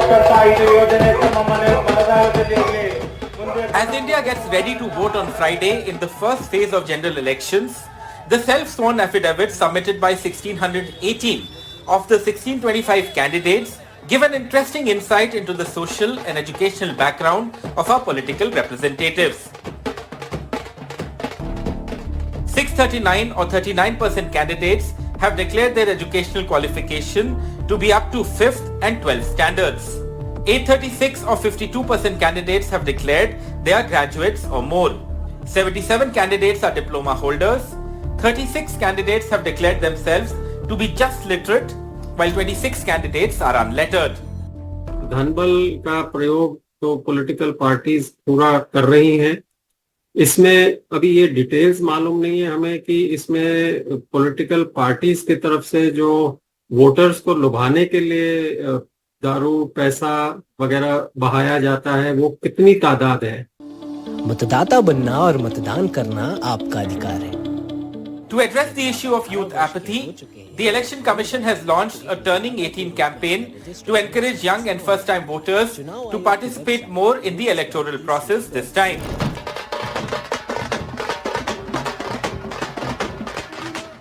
As India gets ready to vote on Friday in the first phase of general elections, the self-sworn affidavits submitted by 1618 of the 1625 candidates give an interesting insight into the social and educational background of our political representatives. 639 or 39% candidates have declared their educational qualification to be up to 5th and 12th standards. 836 or 52% candidates have declared they are graduates or more. 77 candidates are diploma holders. 36 candidates have declared themselves to be just literate, while 26 candidates are unlettered. धनबल का प्रयोग तो political parties पूरा कर रही हैं। इसमें अभी ये डिटेल्स मालूम नहीं है हमें कि इसमें पॉलिटिकल पार्टीज की तरफ से जो वोटर्स को लुभाने के लिए दारू पैसा वगैरह बहाया जाता है वो कितनी तादाद है। मतदाता बनना और मतदान करना आपका अधिकार है। To address the issue of youth apathy, the Election Commission has launched a Turning 18 campaign to encourage young and first-time voters to participate more in the electoral process this time.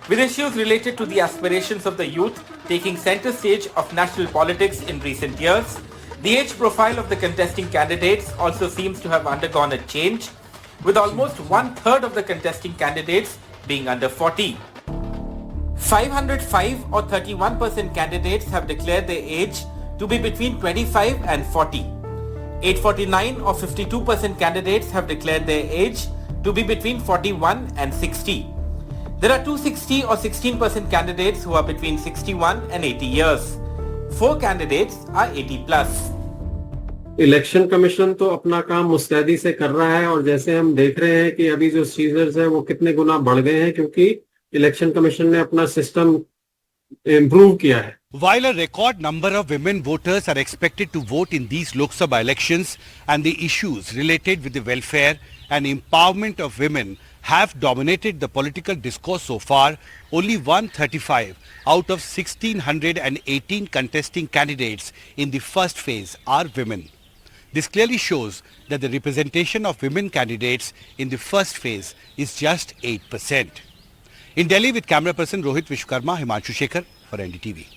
With issues related to the aspirations of the youth taking center stage of national politics in recent years, the age profile of the contesting candidates also seems to have undergone a change, with almost one-third of the contesting candidates being under 40. 505 or 31% candidates have declared their age to be between 25 and 40. 849 or 52% candidates have declared their age to be between 41 and 60. There are 260 or 16% candidates who are between 61 and 80 years. 4 candidates are 80 plus. Election commission तो अपना काम मुस्तैदी से कर रहा है और जैसे हम देख रहे हैं कि अभी जो सीजर्स है वो कितने गुना बढ़ गए हैं क्योंकि इलेक्शन कमीशन ने अपना सिस्टम इम्प्रूव किया है. While a record number of women voters are expected to vote in these Lok Sabha elections and the issues related with the welfare and empowerment of women have dominated the political discourse so far, only 135 out of 1618 contesting candidates in the first phase are women. This clearly shows that the representation of women candidates in the first phase is just 8%. In Delhi with camera person Rohit Vishwakarma, Himanshu Shekhar for NDTV.